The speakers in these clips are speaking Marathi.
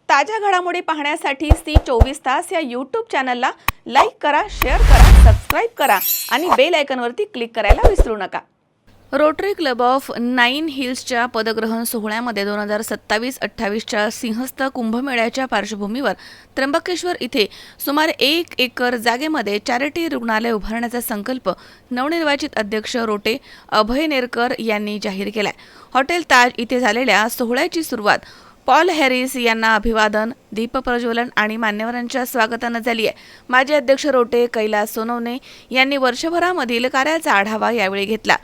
ताज्या घडामोडी पाहण्यासाठी सी24 तास या यूट्यूब चॅनलला लाईक करा, शेअर करा, सबस्क्राईब करा आणि बेल आयकॉनवरती क्लिक करायला विसरू नका। रोटरी क्लब ऑफ नाईन हिल्सच्या पदग्रहण सोहळ्यामध्ये 2027-28च्या सिंहस्थ कुंभमेळ्याच्या पार्श्वभूमीवर त्र्यंबकेश्वर इथे सुमारे 1 एकर जागेमध्ये चॅरिटी रुग्णालय उभारण्याचा संकल्प नवनिर्वाचित अध्यक्ष रोटे अभय नेरकर यांनी जाहीर केलाय। हॉटेल ताज इथे झालेल्या सोहळ्याची सुरुवात पॉल हॅरिस यांना अभिवादन, दीप प्रज्वलन आणि मान्यवरांच्या स्वागताने झाली आहे। माजी अध्यक्ष रोटे कैलास सोनवणे यांनी वर्षभरामधील कार्याचा आढावा यावेळी घेतला।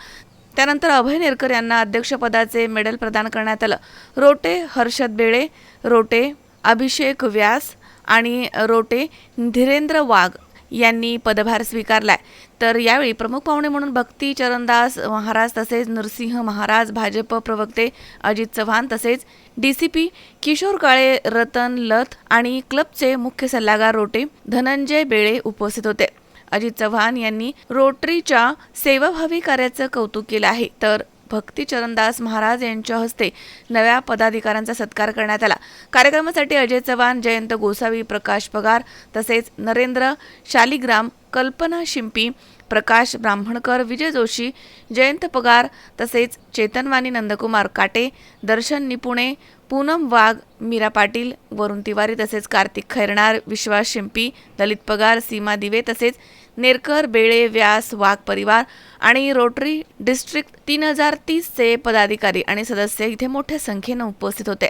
त्यानंतर अभय नेरकर यांना अध्यक्षपदाचे मेडल प्रदान करण्यात आलं। रोटे हर्षद बेळे, रोटे अभिषेक व्यास आणि रोटे धीरेंद्र वाघ यांनी पदभार स्वीकारलाय। तर यावेळी प्रमुख पाहुणे म्हणून भक्ती चरणदास महाराज तसेच नरसिंह महाराज, भाजप प्रवक्ते अजित चव्हाण तसेच डीसीपी किशोर काळे, रतन लथ आणि क्लबचे मुख्य सल्लागार रोटे धनंजय बेळे उपस्थित होते। अजित चव्हाण यांनी रोटरीच्या सेवाभावी कार्याचं कौतुक केलं आहे। तर भक्ती चरणदास महाराज यांच्या हस्ते नव्या पदाधिकाऱ्यांचा सत्कार करण्यात आला। कार्यक्रमासाठी अजय चव्हाण, जयंत गोसावी, प्रकाश पगार तसेच नरेंद्र शालिग्राम, कल्पना शिंपी, प्रकाश ब्राह्मणकर, विजय जोशी, जयंत पगार तसेच चेतनवाणी, नंदकुमार काटे, दर्शन निपुणे, पूनम वाघ, मीरा पाटील, वरुण तिवारी तसेच कार्तिक खैरनार, विश्वास शिंपी, ललित पगार, सीमा दिवे तसेच नेरकर, बेळे, व्यास, वाघ परिवार आणि रोटरी डिस्ट्रिक्ट 3030 चे पदाधिकारी आणि सदस्य इथे मोठ्या संख्येने उपस्थित होते।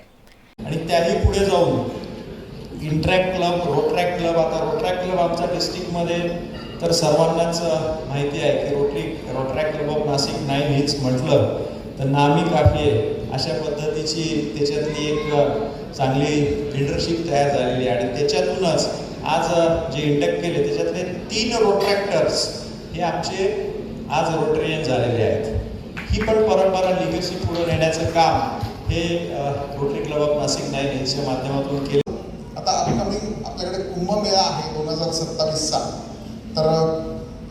आणि त्याही पुढे जाऊन इंट्रॅक्ट क्लब, रोट्रॅक्ट क्लब, आता रोट्रॅक्ट क्लब आमच्या डिस्ट्रिक्टमध्ये तर सर्वांनाच माहिती आहे की Rotaract club of Nashik nine hills म्हटलं तर नामी काफी आहे। अशा पद्धतीची त्याच्यातली एक चांगली लीडरशिप तयार झालेली आहे आणि त्याच्यातूनच आज जे इंटॅक्ट केले त्याच्यातले 3 रोट्रॅक्टर्स हे आमचे आज रोटरियन झालेले आहेत। ही पण परंपरा लिगसी पुढे नेण्याचं काम हे Rotary club of Nashik nine हिल्सच्या माध्यमातून केलं। आता अपकमिंग आपल्याकडे कुंभमेळा आहे 2027चा, तर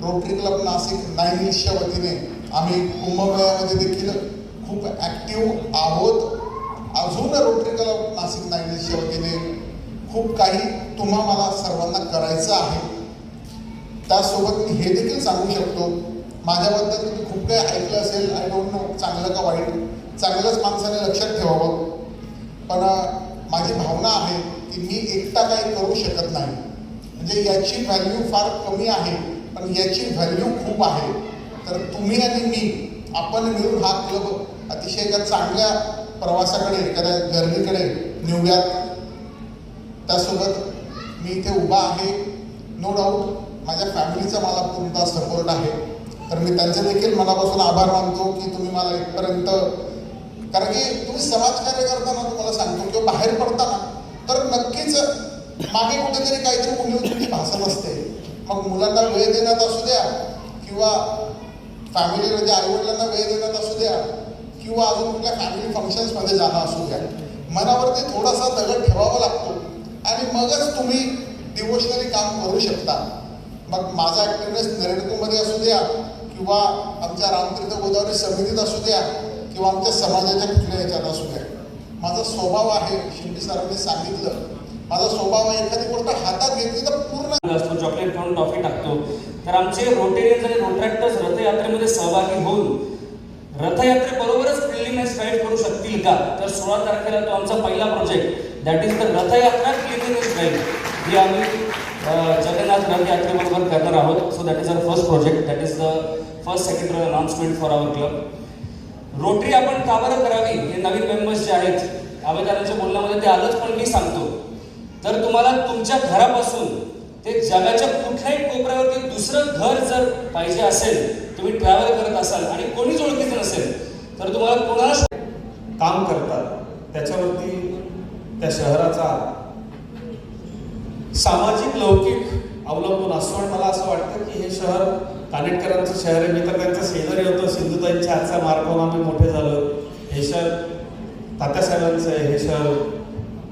रोटरी क्लब नाशिक नाईन हिल्सच्या वतीने आम्ही कुंभमेळ्यामध्ये देखील खूप ॲक्टिव्ह आहोत। अजून रोटरी क्लब नाशिक नाईन हिल्सच्या वतीने खूप काही मला सर्वांना करायचं आहे। त्यासोबत मी हे देखील सांगू शकतो, माझ्याबद्दल तुम्ही खूप काही ऐकलं असेल, आय डोंट नो चांगलं का वाईट, चांगलंच माणसाने लक्षात ठेवावं, पण माझी भावना आहे की मी एकटा काही करू शकत नाही। म्हणजे याची व्हॅल्यू फार कमी आहे पण याची व्हॅल्यू खूप आहे। तर तुम्ही आणि मी आपण मिळून हा क्लब अतिशय एका चांगल्या प्रवासाकडे, एखाद्या जर्नीकडे नेऊयात। त्यासोबत मी इथे उभा आहे, नो डाऊट माझ्या फॅमिलीचा मला पूर्णतः सपोर्ट आहे, तर मी त्यांचे देखील मनापासून आभार मानतो की तुम्ही मला इथपर्यंत, कारण की तुम्ही समाजकार्य करताना तुम्हाला सांगतो किंवा बाहेर पडताना तर नक्कीच मागे कुठेतरी काहीतरी उणीव भासत असते। मग मुलांना वेळ देण्यात असू द्या किंवा फॅमिली म्हणजे आईवडिलांना वेळ देण्यात असू द्या किंवा अजून कुठल्या फॅमिली फंक्शन्समध्ये जाणं असू द्या, मनावरती थोडासा दगड ठेवावा लागतो आणि मगच तुम्ही डिवोशनली काम करू शकता। मग माझा ॲक्टिव्हनेस नेरळमध्ये असू द्या किंवा आमच्या रामतीर्थ गोदावरी समितीत असू द्या किंवा आमच्या समाजाच्या कुठल्या ह्याच्यात असू द्या, माझा स्वभाव आहे, शिंपी सरांनी सांगितलं, माझा स्वभाव आहे एखादी गोष्ट हातात घेतली तर पूर्ण असतो, चॉकलेट खाऊन टॉफी टाकतो। तर आमचे रोटेरियन्स आणि रोट्रॅक्टर्स रथयात्रेमध्ये सहभागी होऊन रथयात्रेबरोबरच क्लिननेस राईड करू शकतील का? तर 16 तारखेला तो आमचा पहिला project that is the Rath Yatra cleanness ride ही आम्ही जगन्नाथ रथयात्रेबरोबर करणार आहोत। So that is our first project, that is the first secretary announcement for our club. Rotary आपण का बरं करावी हे नवीन मेंबर्स जे आहेत आवेदनाच्या बोलण्यामध्ये ते आलंच, पण मी सांगतो, तर तुम्हाला तुमच्या घरापासून ते जगाच्या कुठल्याही कोपऱ्यावरती दुसरं घर जर पाहिजे असेल, तुम्ही ट्रॅव्हल करत असाल आणि कोणीच ओळखीचं नसेल तर तुम्हाला कोणाला काम करतात त्याच्यावरती त्या शहराचा सामाजिक लौकिक अवलंबून असतो। आणि मला असं वाटतं की हे शहर कानेटकरांचं शहर आहे, मी तर त्यांचं शेजारी होतो, सिंधुताईंच्या हातचा मार खाऊन आम्ही मोठे झालो। हे शहर तात्यासाहेबांचं आहे, हे शहर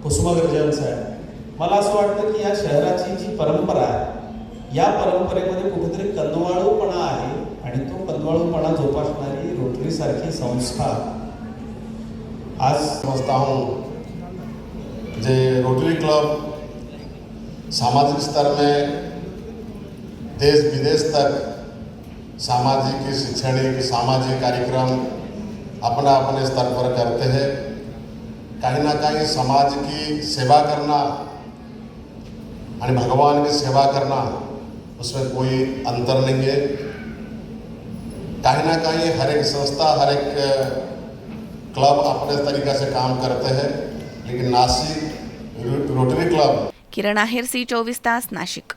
कुसुमाग्रजांचं आहे। मला असं वाटतं की या शहराची जी परंपरा आहे या परंपरेमध्ये कुठेतरी कनवाळूपणा आहे आणि तो कनवाळूपणा जोपासणारी रोटरी सारखी संस्था आज समझता हूँ जे रोटरी क्लब सामाजिक स्तर में देश विदेश तक सामाजिक शैक्षणिक सामाजिक कार्यक्रम अपना अपने स्तर पर करते हैं। कहीं ना कहीं समाज की सेवा करना और भगवान की सेवा करना उसमें कोई अंतर नहीं है। कहीं ना कहीं हर एक संस्था हर एक क्लब अपने तरीक़े से काम करते हैं, लेकिन नासिक रोटरी क्लब किरण आहेर, C24 तास, नाशिक।